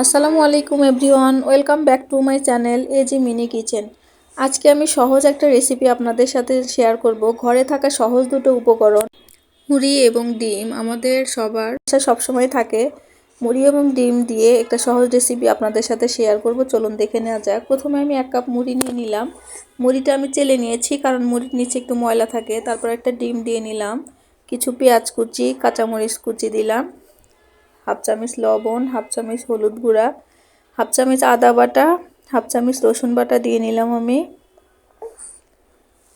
আসসালামু আলাইকুম everyone, welcome back to my channel AG mini kitchen. আজকে আমি সহজ একটা রেসিপি আপনাদের সাথে শেয়ার করব। ঘরে থাকা সহজ দুটো উপকরণ, মুড়ি এবং ডিম। আমাদের সবার সবসময় থাকে। মুড়ি এবং ডিম দিয়ে একটা সহজ রেসিপি আপনাদের সাথে শেয়ার করব। চলুন দেখে নেওয়া যাক। প্রথমে আমি 1 কাপ মুড়ি নিয়ে নিলাম। মুড়িটা আমি চেলে নিয়েছি, কারণ মুড়ির নিচে একটু ময়লা থাকে। তারপর একটা ডিম দিয়ে নিলাম, কিছু পেঁয়াজ কুচি, কাঁচামরিচ কুচি দিলাম, হাফ চামচ লবণ, হাফ চামচ হলুদ গুঁড়া, হাফ চামচ আদা বাটা, হাফ চামচ রসুন বাটা দিয়ে নিলাম আমি।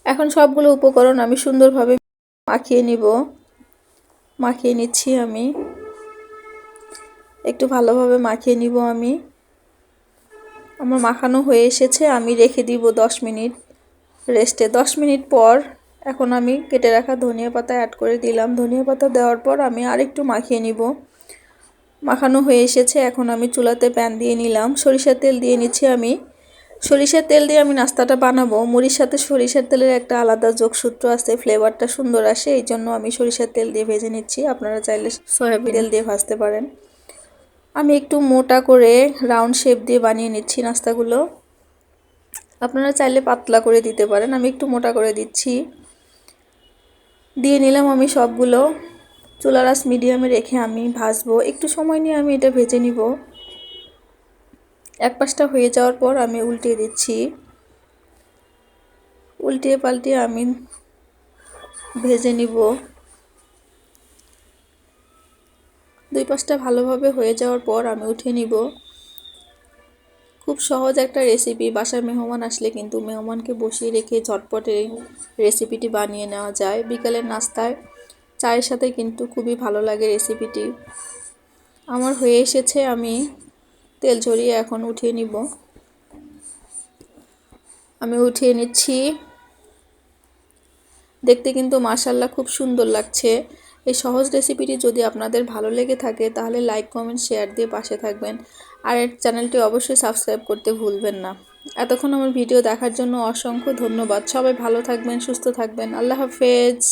এখন সবগুলো উপকরণ আমি সুন্দরভাবে মাখিয়ে নিচ্ছি। আমি একটু ভালোভাবে মাখিয়ে নিব। আমার মাখানো হয়ে এসেছে। আমি রেখে দিব 10 মিনিট রেস্টে। 10 মিনিট পর এখন আমি কেটে রাখা ধনিয়া পাতা অ্যাড করে দিলাম। ধনিয়া পাতা দেওয়ার পর আমি আরেকটু মাখিয়ে নিব। মাখানো হয়ে এসেছে। এখন আমি চুলাতে প্যান দিয়ে নিলাম, সরিষার তেল দিয়ে নিচ্ছি। আমি সরিষার তেল দিয়ে আমি নাস্তাটা বানাবো। মুড়ির সাথে সরিষার তেলের একটা আলাদা যোগসূত্র আছে, ফ্লেভারটা সুন্দর আসে, এই জন্য আমি সরিষার তেল দিয়ে ভেজে নিচ্ছি। আপনারা চাইলে সয়াবিন তেল দিয়ে ভাজতে পারেন। আমি একটু মোটা করে রাউন্ড শেপ দিয়ে বানিয়ে নিচ্ছি নাস্তাগুলো। আপনারা চাইলে পাতলা করে দিতে পারেন, আমি একটু মোটা করে দিচ্ছি। দিয়ে নিলাম আমি সবগুলো। চুলার আঁচ মিডিয়ামে রেখে আমি ভাজবো। একটু সময় নিয়ে আমি এটা ভেজে নিব। এক পাশটা হয়ে যাওয়ার পর আমি উল্টিয়ে দিচ্ছি। উল্টিয়ে পাল্টিয়ে আমি ভেজে নিব। দুই পাশটা ভালোভাবে হয়ে যাওয়ার পর আমি উঠিয়ে নিব। খুব সহজ একটা রেসিপি। বাসায় মেহমান আসলে কিন্তু মেহমানকে বসিয়ে রেখে ঝটপট এই রেসিপিটি বানিয়ে নেওয়া যায়। বিকালের নাস্তায় চায়ের সাথে কিন্তু খুবই ভালো লাগে রেসিপিটি। আমার হয়ে এসেছে। আমি তেল ঝরিয়ে এখন উঠিয়ে নিব। আমি উঠিয়ে নিচ্ছি। দেখতে কিন্তু মাশাআল্লাহ খুব সুন্দর লাগছে। এই সহজ রেসিপিটি যদি আপনাদের ভালো লেগে থাকে তাহলে লাইক, কমেন্ট, শেয়ার দিয়ে পাশে থাকবেন। আর এই চ্যানেলটি অবশ্যই সাবস্ক্রাইব করতে ভুলবেন না। এতক্ষণ আমার ভিডিও দেখার জন্য অসংখ্য ধন্যবাদ। সবাই ভালো থাকবেন, সুস্থ থাকবেন। আল্লাহ হাফেজ।